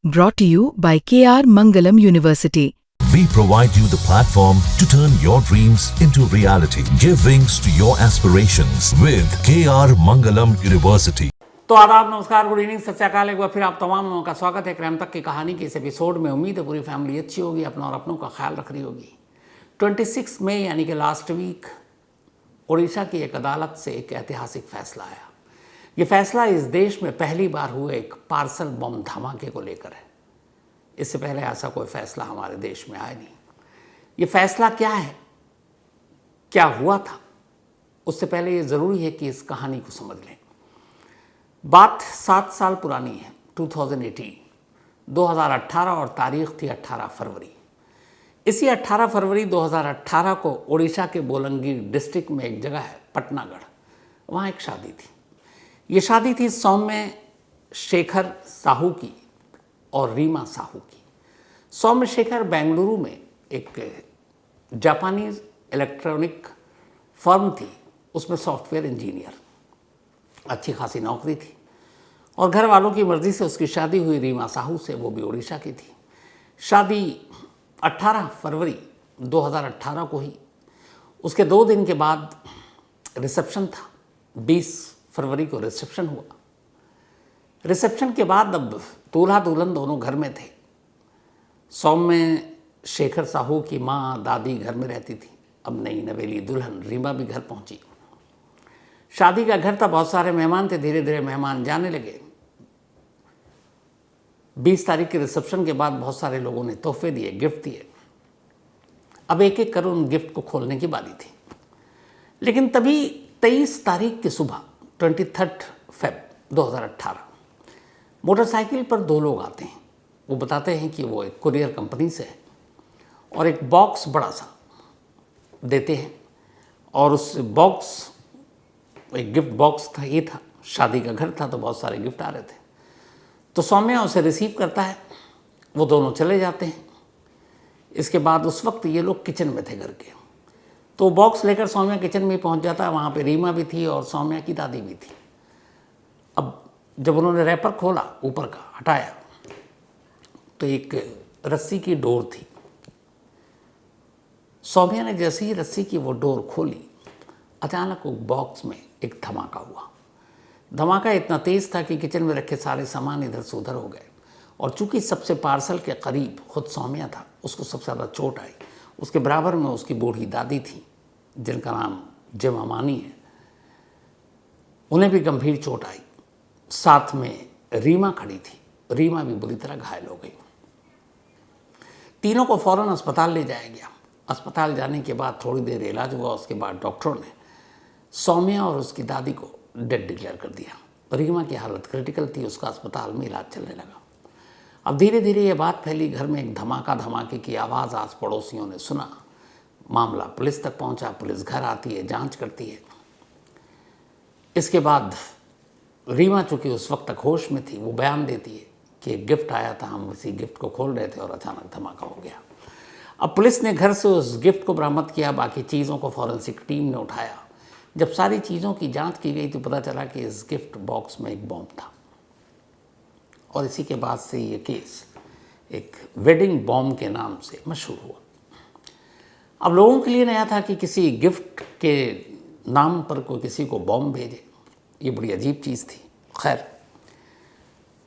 Brought to you by KR Mangalam University. We provide you the platform to turn your dreams into reality. Give wings to your aspirations with KR Mangalam University. तो आदाब, नमस्कार, good evening, सत श्री अकाल। एक बार फिर आप तमाम लोगों का स्वागत है क्रैम तक की कहानी के इस एपिसोड में। उम्मीद है पूरी फैमिली अच्छी होगी, अपना और अपनों का ख्याल रख रही होगी। 26 मई यानी कि लास्ट वीक उड़ीसा की एक अदालत से एक ऐतिहासिक फैसला आया। ये फैसला इस देश में पहली बार हुए एक पार्सल बम धमाके को लेकर है। इससे पहले ऐसा कोई फैसला हमारे देश में आया नहीं। ये फैसला क्या है, क्या हुआ था, उससे पहले ये ज़रूरी है कि इस कहानी को समझ लें। बात 7 साल पुरानी है, 2018 और तारीख थी 18 फरवरी। इसी 18 फरवरी 2018 को उड़ीसा के बोलंगीर डिस्ट्रिक्ट में एक जगह है पटनागढ़, वहाँ एक शादी थी। ये शादी थी सौम्य शेखर साहू की और रीमा साहू की। सौम्य शेखर बेंगलुरु में एक जापानीज इलेक्ट्रॉनिक फर्म थी, उसमें सॉफ्टवेयर इंजीनियर, अच्छी खासी नौकरी थी और घर वालों की मर्ज़ी से उसकी शादी हुई रीमा साहू से, वो भी उड़ीसा की थी। शादी 18 फरवरी 2018 को ही। उसके 2 दिन के बाद रिसेप्शन था। 20 फरवरी को रिसेप्शन हुआ। रिसेप्शन के बाद अब दूल्हा दुल्हन दोनों घर में थे। सौम्य शेखर साहू की माँ दादी घर में रहती थी। अब नई नवेली दुल्हन रीमा भी घर पहुंची। शादी का घर था, बहुत सारे मेहमान थे। धीरे धीरे मेहमान जाने लगे। 20 तारीख के रिसेप्शन के बाद बहुत सारे लोगों ने तोहफे दिए, गिफ्ट दिए। अब एक एक कर उन गिफ्ट को खोलने की बारी थी। लेकिन तभी 23 तारीख की सुबह 23 फेब 2018 मोटरसाइकिल पर 2 लोग आते हैं। वो बताते हैं कि वो एक कुरियर कंपनी से है और एक बॉक्स बड़ा सा देते हैं और उस बॉक्स, एक गिफ्ट बॉक्स था, ये था, शादी का घर था तो बहुत सारे गिफ्ट आ रहे थे। तो सौम्या उसे रिसीव करता है, वो दोनों चले जाते हैं। इसके बाद उस वक्त ये लोग किचन में थे घर के, तो बॉक्स लेकर सौम्या किचन में पहुंच जाता है। वहाँ पे रीमा भी थी और सौम्या की दादी भी थी। अब जब उन्होंने रैपर खोला, ऊपर का हटाया, तो एक रस्सी की डोर थी। सौम्या ने जैसे ही रस्सी की वो डोर खोली, अचानक वो बॉक्स में एक धमाका हुआ। धमाका इतना तेज़ था कि किचन में रखे सारे सामान इधर से उधर हो गए। और चूंकि सबसे पार्सल के करीब खुद सौम्या था, उसको सबसे ज़्यादा चोट आई। उसके बराबर में उसकी बूढ़ी दादी थी, जिनका नाम जिमा मानी है, उन्हें भी गंभीर चोट आई। साथ में रीमा खड़ी थी, रीमा भी बुरी तरह घायल हो गई। तीनों को फौरन अस्पताल ले जाया गया। अस्पताल जाने के बाद थोड़ी देर इलाज हुआ। उसके बाद डॉक्टरों ने सौम्या और उसकी दादी को डेड डिक्लेयर कर दिया। रीमा की हालत क्रिटिकल थी, उसका अस्पताल में इलाज चलने लगा। अब धीरे धीरे ये बात फैली, घर में एक धमाका धमाके की आवाज़ आस पड़ोसियों ने सुना। मामला पुलिस तक पहुंचा। पुलिस घर आती है, जांच करती है। इसके बाद रीमा चूँकि उस वक्त तक होश में थी, वो बयान देती है कि एक गिफ्ट आया था, हम उसी गिफ्ट को खोल रहे थे और अचानक धमाका हो गया। अब पुलिस ने घर से उस गिफ्ट को बरामद किया। बाकी चीज़ों को फॉरेंसिक टीम ने उठाया। जब सारी चीज़ों की जांच की गई तो पता चला कि इस गिफ्ट बॉक्स में एक बॉम्ब था। और इसी के बाद से ये केस एक वेडिंग बॉम्ब के नाम से मशहूर हुआ। अब लोगों के लिए नया था कि किसी गिफ्ट के नाम पर कोई किसी को बॉम्ब भेजे, ये बड़ी अजीब चीज़ थी। खैर,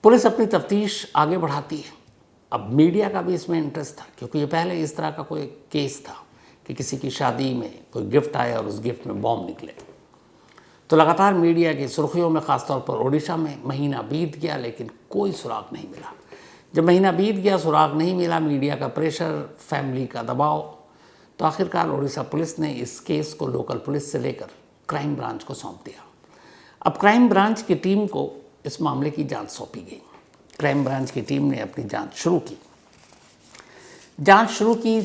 पुलिस अपनी तफ्तीश आगे बढ़ाती है। अब मीडिया का भी इसमें इंटरेस्ट था, क्योंकि ये पहले इस तरह का कोई केस था कि किसी की शादी में कोई गिफ्ट आया और उस गिफ्ट में बॉम्ब निकले। तो लगातार मीडिया की सुर्खियों में, ख़ासतौर पर उड़ीसा में, महीना बीत गया लेकिन कोई सुराग नहीं मिला। जब महीना बीत गया, सुराग नहीं मिला, मीडिया का प्रेशर, फैमिली का दबाव, तो आखिरकार उड़ीसा पुलिस ने इस केस को लोकल पुलिस से लेकर क्राइम ब्रांच को सौंप दिया। अब क्राइम ब्रांच की टीम को इस मामले की जांच सौंपी गई। क्राइम ब्रांच की टीम ने अपनी जांच शुरू की।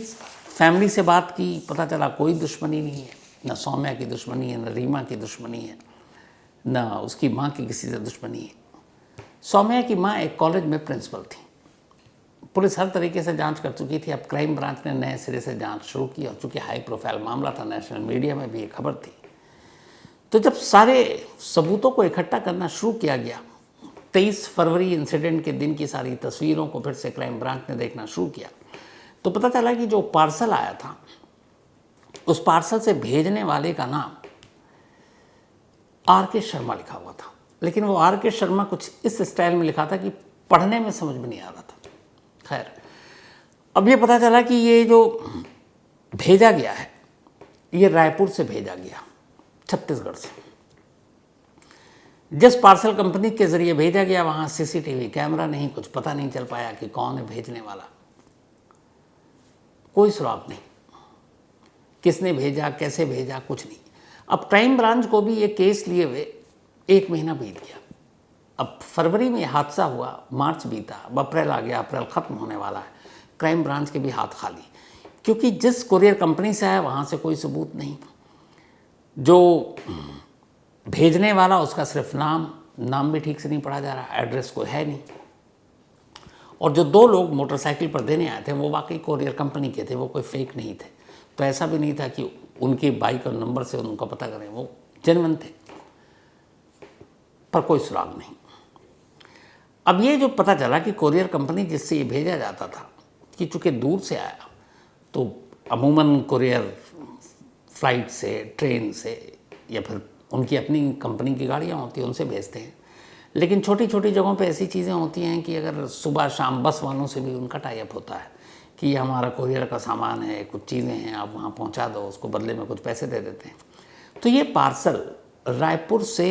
फैमिली से बात की, पता चला कोई दुश्मनी नहीं है, न सौम्या की दुश्मनी है, न रीमा की दुश्मनी है, न उसकी माँ की किसी से दुश्मनी है। सौम्या की माँ एक कॉलेज में प्रिंसिपल थी। पुलिस हर तरीके से जांच कर चुकी थी। अब क्राइम ब्रांच ने नए सिरे से जांच शुरू की और चूँकि हाई प्रोफाइल मामला था, नेशनल मीडिया में भी ये खबर थी, तो जब सारे सबूतों को इकट्ठा करना शुरू किया गया 23 फरवरी इंसिडेंट के दिन की सारी तस्वीरों को फिर से क्राइम ब्रांच ने देखना शुरू किया तो पता चला कि जो पार्सल आया था उस पार्सल से भेजने वाले का नाम आर के शर्मा लिखा हुआ था, लेकिन वो आर के शर्मा कुछ इस स्टाइल में लिखा था कि पढ़ने में समझ में नहीं आ रहा था। खैर, अब ये पता चला कि ये जो भेजा गया है ये रायपुर से भेजा गया, छत्तीसगढ़ से। जिस पार्सल कंपनी के जरिए भेजा गया वहां सीसीटीवी कैमरा नहीं, कुछ पता नहीं चल पाया कि कौन है भेजने वाला, कोई सुराग नहीं, किसने भेजा, कैसे भेजा, कुछ नहीं। अब क्राइम ब्रांच को भी ये केस लिए हुए 1 महीना बीत गया। अब फरवरी में हादसा हुआ, मार्च बीता, अब अप्रैल आ गया, अप्रैल खत्म होने वाला है, क्राइम ब्रांच के भी हाथ खाली, क्योंकि जिस कुरियर कंपनी से आया वहाँ से कोई सबूत नहीं। जो भेजने वाला उसका सिर्फ नाम भी ठीक से नहीं पढ़ा जा रहा, एड्रेस कोई है नहीं। और जो 2 लोग मोटरसाइकिल पर देने आए थे वो वाकई कुरियर कंपनी के थे, वो कोई फेक नहीं थे। तो ऐसा भी नहीं था कि उनकी बाइक और नंबर से उनका पता करें, वो जेन्युइन थे, पर कोई सुराग नहीं। अब ये जो पता चला कि कुरियर कंपनी जिससे ये भेजा जाता था कि चूँकि दूर से आया तो अमूमन कुरियर फ्लाइट से, ट्रेन से या फिर उनकी अपनी कंपनी की गाड़ियाँ होती हैं उनसे भेजते हैं, लेकिन छोटी छोटी जगहों पे ऐसी चीज़ें होती हैं कि अगर सुबह शाम बस वालों से भी उनका टाई अप होता है कि ये हमारा कुरियर का सामान है, कुछ चीज़ें हैं, आप वहाँ पहुँचा दो, उसको बदले में कुछ पैसे दे देते हैं। तो ये पार्सल रायपुर से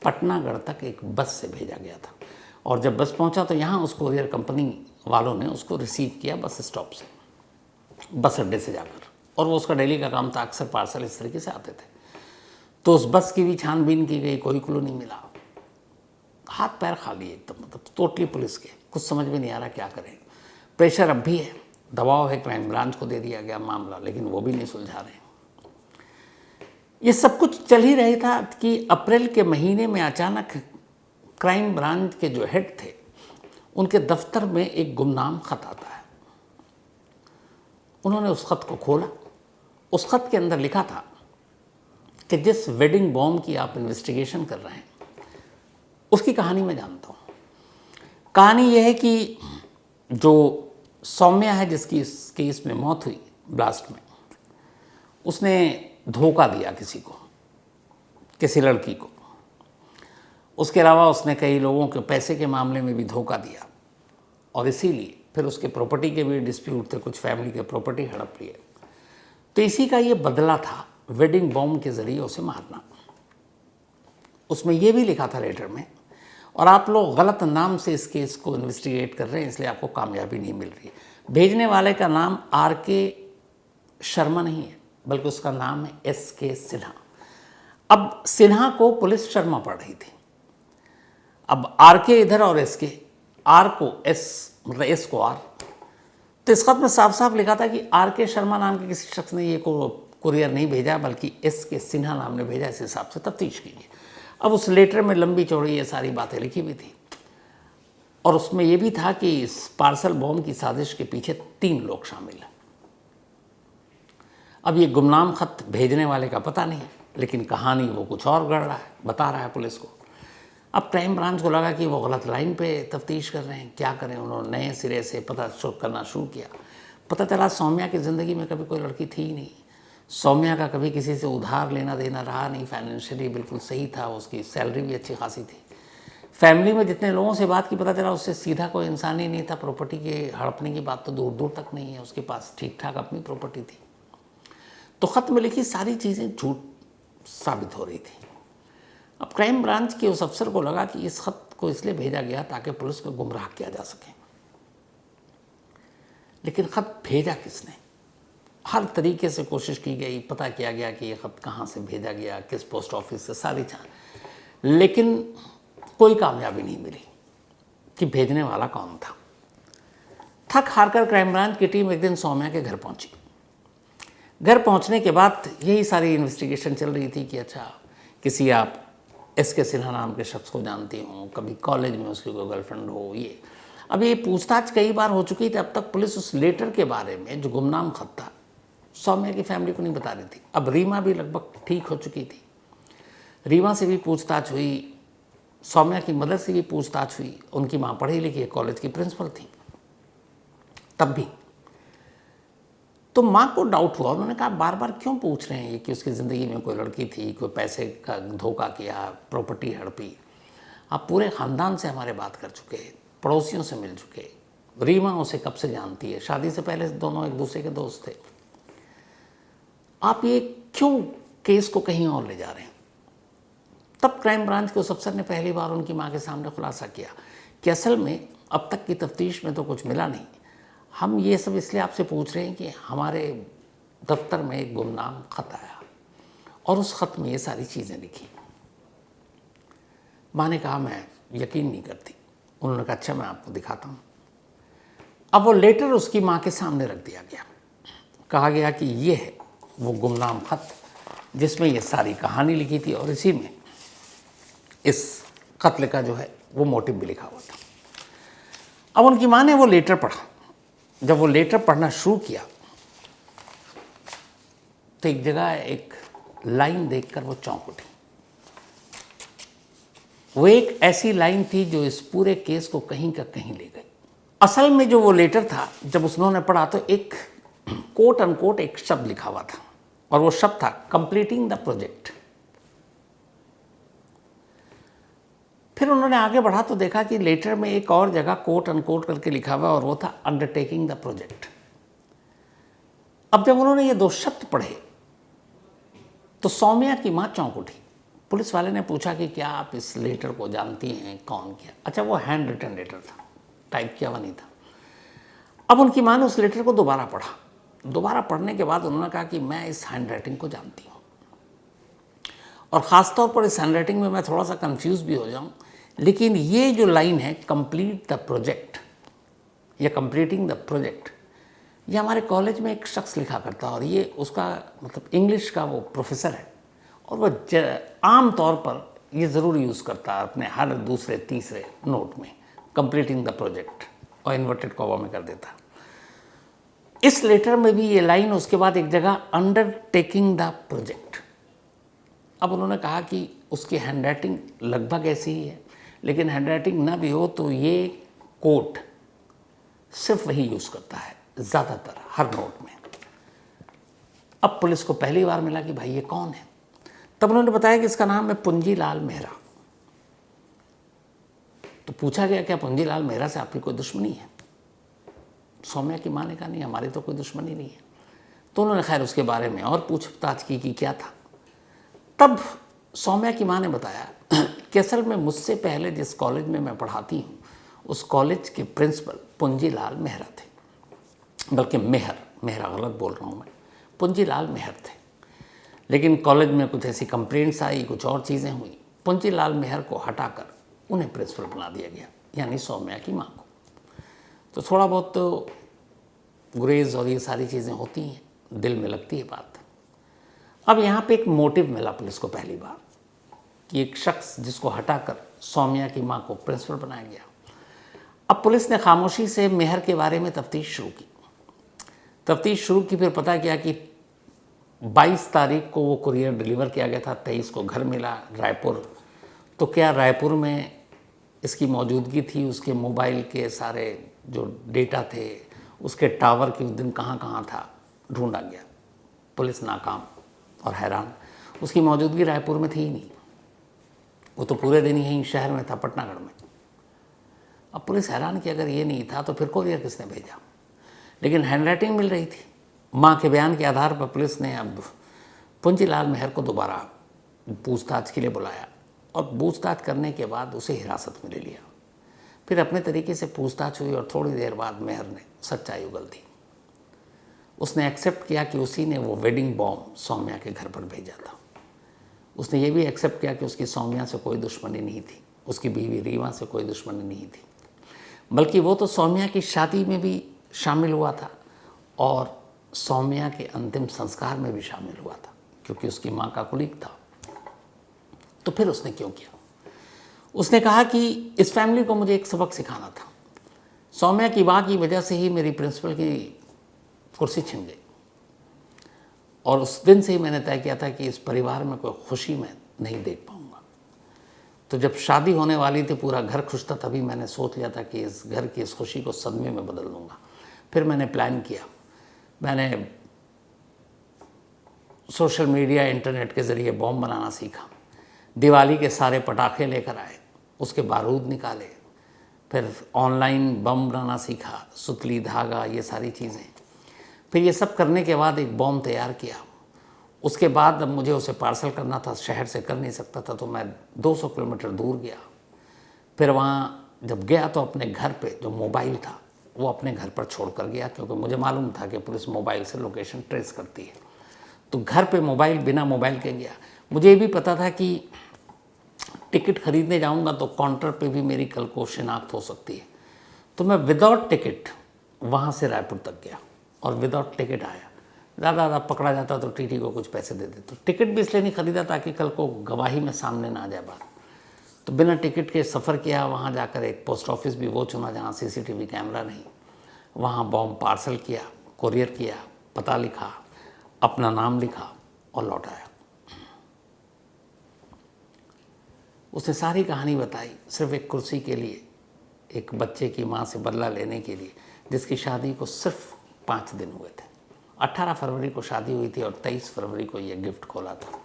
पटनागढ़ तक एक बस से भेजा गया था और जब बस पहुँचा तो यहाँ उस कुरियर कंपनी वालों ने उसको रिसीव किया बस स्टॉप से, बस अड्डे से जाकर, और वो उसका डेली का काम था, अक्सर पार्सल इस तरीके से आते थे। तो उस बस की भी छानबीन की गई, कोई क्लू नहीं मिला, हाथ पैर खाली एकदम, मतलब टोटली पुलिस के, कुछ समझ में नहीं आ रहा क्या करें। प्रेशर अब भी है, दबाव है, क्राइम ब्रांच को दे दिया गया मामला, लेकिन वो भी नहीं सुलझा रहे। ये सब कुछ चल ही रहा था कि अप्रैल के महीने में अचानक क्राइम ब्रांच के जो हेड थे उनके दफ्तर में एक गुमनाम खत आता है। उन्होंने उस खत को खोला, उस खत के अंदर लिखा था कि जिस वेडिंग बॉम्ब की आप इन्वेस्टिगेशन कर रहे हैं उसकी कहानी मैं जानता हूँ। कहानी यह है कि जो सौम्या है जिसकी इस केस में मौत हुई ब्लास्ट में, उसने धोखा दिया किसी लड़की को। उसके अलावा उसने कई लोगों के पैसे के मामले में भी धोखा दिया और इसीलिए फिर उसके प्रॉपर्टी के भी डिस्प्यूट थे, कुछ फैमिली के प्रॉपर्टी हड़प लिए। तो इसी का ये बदला था, वेडिंग बॉम्ब के ज़रिए उसे मारना। उसमें ये भी लिखा था लेटर में, और आप लोग गलत नाम से इस केस को इन्वेस्टिगेट कर रहे हैं इसलिए आपको कामयाबी नहीं मिल रही। भेजने वाले का नाम आर के शर्मा नहीं है, बल्कि उसका नाम है एस के सिन्हा। अब सिन्हा को पुलिस शर्मा पढ़ रही थी। अब आर के इधर और एस के, आर को एस, मतलब एस को आर। तो इस खत में साफ साफ लिखा था कि आर के शर्मा नाम के किसी शख्स ने ये कुरियर नहीं भेजा, बल्कि एस के सिन्हा नाम ने भेजा। इस हिसाब से तफ्तीश कीजिए। अब उस लेटर में लंबी चौड़ी ये सारी बातें लिखी हुई थी और उसमें यह भी था कि इस पार्सल बॉम्ब की साजिश के पीछे 3 लोग शामिल हैं। अब ये गुमनाम खत भेजने वाले का पता नहीं, लेकिन कहानी वो कुछ और गढ़ रहा है, बता रहा है पुलिस को। अब क्राइम ब्रांच को लगा कि वो गलत लाइन पे तफ्तीश कर रहे हैं, क्या करें। उन्होंने नए सिरे से पता करना शुरू किया। पता चला सौम्या की ज़िंदगी में कभी कोई लड़की थी ही नहीं। सौम्या का कभी किसी से उधार लेना देना रहा नहीं, फाइनेंशियली बिल्कुल सही था, उसकी सैलरी भी अच्छी खासी थी। फैमिली में जितने लोगों से बात की पता चला उससे सीधा कोई इंसान ही नहीं था। प्रॉपर्टी के हड़पने की बात तो दूर दूर तक नहीं है, उसके पास ठीक ठाक अपनी प्रॉपर्टी थी। तो ख़त में लिखी सारी चीज़ें झूठ साबित हो रही थी। अब क्राइम ब्रांच के उस अफसर को लगा कि इस खत को इसलिए भेजा गया ताकि पुलिस को गुमराह किया जा सके। लेकिन ख़त भेजा किसने? हर तरीके से कोशिश की गई, पता किया गया कि ये ख़त कहाँ से भेजा गया, किस पोस्ट ऑफिस से, सारी जान, लेकिन कोई कामयाबी नहीं मिली कि भेजने वाला कौन था। थक हार कर क्राइम ब्रांच की टीम एक दिन सौम्या के घर पहुंची। घर पहुंचने के बाद यही सारी इन्वेस्टिगेशन चल रही थी कि अच्छा, किसी आप एस के सिन्हा नाम के शख्स को जानती हो, कभी कॉलेज में उसकी कोई गर्लफ्रेंड हो। ये अब ये पूछताछ कई बार हो चुकी थी। अब तक पुलिस उस लेटर के बारे में, जो गुमनाम खत था, सौम्या की फैमिली को नहीं बता रही थी। अब रीमा भी लगभग ठीक हो चुकी थी। रीमा से भी पूछताछ हुई, सौम्या की मदर से भी पूछताछ हुई। उनकी माँ पढ़ी लिखी कॉलेज की प्रिंसिपल थी तब भी। तो माँ को डाउट हुआ, उन्होंने कहा बार बार क्यों पूछ रहे हैं ये कि उसकी ज़िंदगी में कोई लड़की थी, कोई पैसे का धोखा किया, प्रॉपर्टी हड़पी। आप पूरे ख़ानदान से हमारे बात कर चुके, पड़ोसियों से मिल चुके, रीमा उसे कब से जानती है, शादी से पहले दोनों एक दूसरे के दोस्त थे। आप ये क्यों केस को कहीं और ले जा रहे हैं? तब क्राइम ब्रांच के उस अफसर ने पहली बार उनकी माँ के सामने खुलासा किया कि असल में अब तक की तफ्तीश में तो कुछ मिला नहीं, हम ये सब इसलिए आपसे पूछ रहे हैं कि हमारे दफ्तर में एक गुमनाम ख़त आया और उस ख़त में ये सारी चीज़ें लिखी। माँ ने कहा मैं यकीन नहीं करती। उन्होंने कहा अच्छा मैं आपको दिखाता हूँ। अब वो लेटर उसकी माँ के सामने रख दिया गया। कहा गया कि ये है वो गुमनाम ख़त जिसमें ये सारी कहानी लिखी थी और इसी में इस कत्ल का जो है वो मोटिव भी लिखा हुआ था। अब उनकी माँ ने वो लेटर पढ़ा। जब वो लेटर पढ़ना शुरू किया तो एक जगह एक लाइन देखकर वो चौंक उठी। वो एक ऐसी लाइन थी जो इस पूरे केस को कहीं का कहीं ले गई। असल में जो वो लेटर था, जब उन्होंने पढ़ा तो एक कोट अनकोट एक शब्द लिखा हुआ था और वो शब्द था कंप्लीटिंग द प्रोजेक्ट। फिर उन्होंने आगे बढ़ा तो देखा कि लेटर में एक और जगह कोट अनकोट करके लिखा हुआ और वो था अंडरटेकिंग द प्रोजेक्ट। अब जब उन्होंने ये दो शब्द पढ़े तो सौम्या की माँ चौंक उठी। पुलिस वाले ने पूछा कि क्या आप इस लेटर को जानती हैं, कौन किया? अच्छा, वो हैंड रिटन लेटर था, टाइप किया हुआ नहीं था। अब उनकी माँ ने उस लेटर को दोबारा पढ़ा। दोबारा पढ़ने के बाद उन्होंने कहा कि मैं इस हैंड राइटिंग को जानती हूँ और ख़ास तौर पर इस हैंड राइटिंग में मैं थोड़ा सा कंफ्यूज भी हो जाऊँ, लेकिन ये जो लाइन है कंप्लीट द प्रोजेक्ट या कंप्लीटिंग द प्रोजेक्ट, ये हमारे कॉलेज में एक शख्स लिखा करता है और ये उसका मतलब इंग्लिश का वो प्रोफेसर है और वह आम तौर पर ये ज़रूर यूज़ करता है अपने हर दूसरे तीसरे नोट में कंप्लीटिंग द प्रोजेक्ट और इन्वर्टेड कॉमा में कर देता। इस लेटर में भी ये लाइन, उसके बाद एक जगह अंडरटेकिंग द प्रोजेक्ट। अब उन्होंने कहा कि उसकी हैंडराइटिंग लगभग ऐसी ही है, लेकिन हैंडराइटिंग ना भी हो तो ये कोट सिर्फ वही यूज़ करता है ज़्यादातर हर नोट में। अब पुलिस को पहली बार मिला कि भाई ये कौन है। तब उन्होंने बताया कि इसका नाम है पुंजीलाल मेहरा। तो पूछा गया क्या पुंजीलाल मेहरा से आपकी कोई दुश्मनी है? सौम्या की माँ ने कहा नहीं, हमारी तो कोई दुश्मनी नहीं है। तो उन्होंने खैर उसके बारे में और पूछताछ की कि क्या था। तब सौम्या की माँ ने बताया कि असल में मुझसे पहले जिस कॉलेज में मैं पढ़ाती हूँ उस कॉलेज के प्रिंसिपल पुंजीलाल मेहरा थे, बल्कि मेहरा गलत बोल रहा हूँ मैं, पुंजीलाल मेहर थे। लेकिन कॉलेज में कुछ ऐसी कंप्लेंट्स आई, कुछ और चीज़ें हुई, पुंजीलाल मेहर को हटाकर उन्हें प्रिंसिपल बना दिया गया, यानी सौम्या की माँ को। तो थोड़ा बहुत तो गुरेज और ये सारी चीज़ें होती हैं, दिल में लगती है बात। अब यहाँ पे एक मोटिव मिला पुलिस को पहली बार कि एक शख्स जिसको हटाकर सौम्या की माँ को प्रिंसिपल बनाया गया। अब पुलिस ने खामोशी से मेहर के बारे में तफ्तीश शुरू की। फिर पता किया कि 22 तारीख को वो कुरियर डिलीवर किया गया था, 23 को घर मिला रायपुर। तो क्या रायपुर में इसकी मौजूदगी थी? उसके मोबाइल के सारे जो डेटा थे, उसके टावर के उस दिन कहाँ कहाँ था, ढूंढा गया। पुलिस नाकाम और हैरान, उसकी मौजूदगी रायपुर में थी ही नहीं। वो तो पूरे दिन यहीं शहर में था, पटनागढ़ में। अब पुलिस हैरान कि अगर ये नहीं था तो फिर कुरियर किसने भेजा? लेकिन हैंडराइटिंग मिल रही थी। माँ के बयान के आधार पर पुलिस ने अब पुंजीलाल मेहर को दोबारा पूछताछ के लिए बुलाया और पूछताछ करने के बाद उसे हिरासत में ले लिया। फिर अपने तरीके से पूछताछ हुई और थोड़ी देर बाद मेहर ने सच्चाई उगल दी। उसने एक्सेप्ट किया कि उसी ने वो वेडिंग बॉम्ब सौम्या के घर पर भेजा था। उसने ये भी एक्सेप्ट किया कि उसकी सौम्या से कोई दुश्मनी नहीं थी, उसकी बीवी रीमा से कोई दुश्मनी नहीं थी, बल्कि वो तो सौम्या की शादी में भी शामिल हुआ था और सौम्या के अंतिम संस्कार में भी शामिल हुआ था, क्योंकि उसकी माँ का कुलीग था। तो फिर उसने क्यों किया? उसने कहा कि इस फैमिली को मुझे एक सबक सिखाना था। सौम्या की माँ की वजह से ही मेरी प्रिंसिपल की कुर्सी छिन गई और उस दिन से ही मैंने तय किया था कि इस परिवार में कोई खुशी मैं नहीं देख पाऊंगा। तो जब शादी होने वाली थी, पूरा घर खुश था, तभी मैंने सोच लिया था कि इस घर की इस खुशी को सदमे में बदल दूंगा। फिर मैंने प्लान किया, मैंने सोशल मीडिया, इंटरनेट के ज़रिए बॉम्ब बनाना सीखा। दिवाली के सारे पटाखे लेकर आए, उसके बारूद निकाले, फिर ऑनलाइन बम बनाना सीखा, सुतली, धागा, ये सारी चीज़ें। फिर ये सब करने के बाद एक बॉम्ब तैयार किया। उसके बाद अब मुझे उसे पार्सल करना था, शहर से कर नहीं सकता था, तो मैं 200 किलोमीटर दूर गया। फिर वहाँ जब गया तो अपने घर पे जो मोबाइल था वो अपने घर पर छोड़ कर गया, क्योंकि मुझे मालूम था कि पुलिस मोबाइल से लोकेशन ट्रेस करती है। तो घर पे मोबाइल, बिना मोबाइल के गया। मुझे ये भी पता था कि टिकट खरीदने जाऊंगा तो काउंटर पे भी मेरी कल को शिनाख्त हो सकती है। तो मैं विदाउट टिकट वहाँ से रायपुर तक गया और विदाउट टिकट आया। ज़्यादा पकड़ा जाता तो टीटी को कुछ पैसे दे देते। तो टिकट भी इसलिए नहीं खरीदा ताकि कल को गवाही में सामने ना आ जाए बात। तो बिना टिकट के सफ़र किया। वहाँ जाकर एक पोस्ट ऑफिस भी वो चुना जहाँ CCTV कैमरा नहीं। वहाँ बॉम्ब पार्सल किया, कुरियर किया, पता लिखा, अपना नाम लिखा और लौट आया। उसने सारी कहानी बताई सिर्फ एक कुर्सी के लिए, एक बच्चे की माँ से बदला लेने के लिए, जिसकी शादी को सिर्फ 5 दिन हुए थे। 18 फरवरी को शादी हुई थी और 23 फरवरी को ये गिफ्ट खोला था।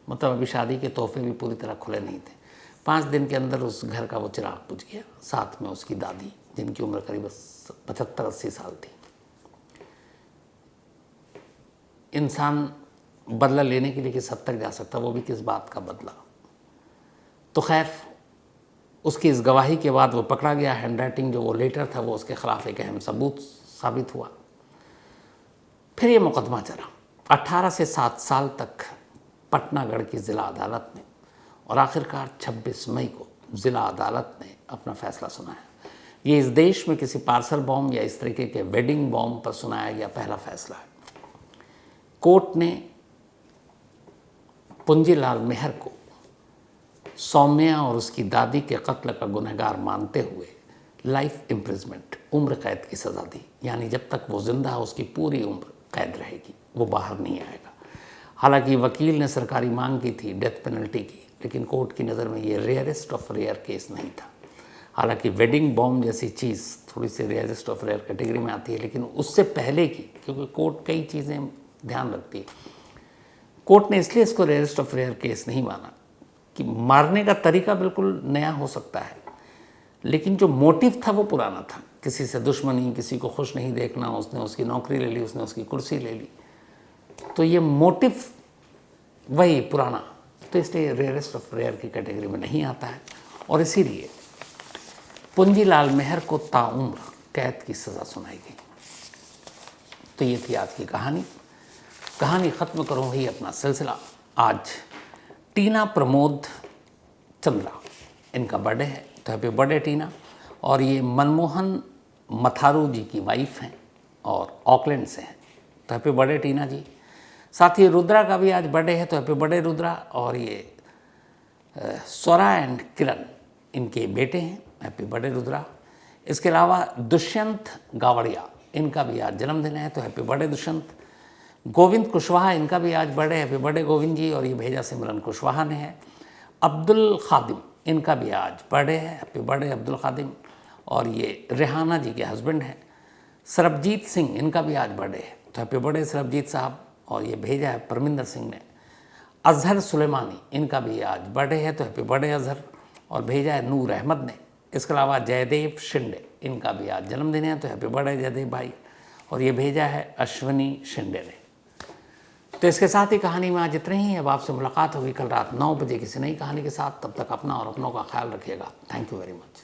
मतलब अभी शादी के तोहफे भी पूरी तरह खुले नहीं थे। 5 दिन के अंदर उस घर का वो चिराग बुझ गया। साथ में उसकी दादी, जिनकी उम्र करीब 75-80 साल थी। इंसान बदला लेने के लिए किस हद तक जा सकता, वो भी किस बात का बदला। तो खैर, उसकी इस गवाही के बाद वो पकड़ा गया। हैंडराइटिंग जो वो लेटर था वो उसके खिलाफ एक अहम सबूत साबित हुआ। फिर ये मुकदमा चला 18 से 7 साल तक पटनागढ़ की ज़िला अदालत में, और आखिरकार 26 मई को ज़िला अदालत ने अपना फैसला सुनाया। ये इस देश में किसी पार्सल बॉम्ब या इस तरीके के वेडिंग बॉम्ब पर सुनाया गया पहला फैसला है। कोर्ट ने पुंजीलाल मेहर को सौम्या और उसकी दादी के कत्ल का गुनहगार मानते हुए लाइफ इम्प्रिजमेंट, उम्र कैद की सज़ा दी। यानी जब तक वो जिंदा है उसकी पूरी उम्र कैद रहेगी, वो बाहर नहीं आएगा। हालांकि वकील ने सरकारी मांग की थी डेथ पेनल्टी की, लेकिन कोर्ट की नज़र में ये रेयरेस्ट ऑफ रेयर केस नहीं था। हालांकि वेडिंग बॉम्ब जैसी चीज़ थोड़ी सी रेयरेस्ट ऑफ रेयर कैटेगरी में आती है, लेकिन उससे पहले की, क्योंकि कोर्ट कई चीज़ें ध्यान रखती है, कोर्ट ने इसलिए इसको रेयरेस्ट ऑफ रेयर केस नहीं माना कि मारने का तरीका बिल्कुल नया हो सकता है, लेकिन जो मोटिव था वो पुराना था। किसी से दुश्मनी, किसी को खुश नहीं देखना, उसने उसकी नौकरी ले ली, उसने उसकी कुर्सी ले ली, तो ये मोटिव वही पुराना, तो इसलिए रेयरेस्ट ऑफ रेयर की कैटेगरी में नहीं आता है। और इसीलिए पुंजीलाल मेहर को ताउम्र कैद की सज़ा सुनाई गई। तो ये थी आज की कहानी। कहानी ख़त्म करूँ ही अपना सिलसिला। आज टीना प्रमोद चंद्रा, इनका बर्थडे है, तो हैप्पी बर्थडे टीना। और ये मनमोहन मथारू जी की वाइफ हैं और ऑकलैंड से हैं, तो हैप्पी बर्थडे टीना जी। साथ ही रुद्रा का भी आज बर्थडे है, तो हैप्पी बर्थडे रुद्रा। और ये स्वरा एंड किरण, इनके बेटे हैं, हैप्पी बर्थडे रुद्रा। इसके अलावा दुष्यंत गावड़िया, इनका भी आज जन्मदिन है, तो हैप्पी बर्थडे दुष्यंत। गोविंद कुशवाहा, इनका भी आज बर्थडे, हैप्पी बर्थडे गोविंद जी। और ये भेजा सिमरन कुशवाहा ने है। अब्दुल खादिम, इनका भी आज बर्थडे है, हैप्पी बर्थडे अब्दुल खादिम। और ये रेहाना जी के हस्बैंड हैं। सरबजीत सिंह, इनका भी आज बर्थडे है, तो हैप्पी बर्थडे सरबजीत साहब। और ये भेजा है परमिंदर सिंह ने। अजहर सुलेमानी, इनका भी आज बर्थडे है, तो हैप्पी बर्थडे अजहर। और भेजा है नूर अहमद ने। इसके अलावा जयदेव शिंदे, इनका भी आज जन्मदिन है, तो हैप्पी बर्थडे जयदेव भाई। और ये भेजा है अश्विनी शिंदे ने। तो इसके साथ ही कहानी में आज इतने ही। अब आपसे मुलाकात होगी कल रात 9 बजे किसी नई कहानी के साथ। तब तक अपना और अपनों का ख्याल रखिएगा। Thank you very much.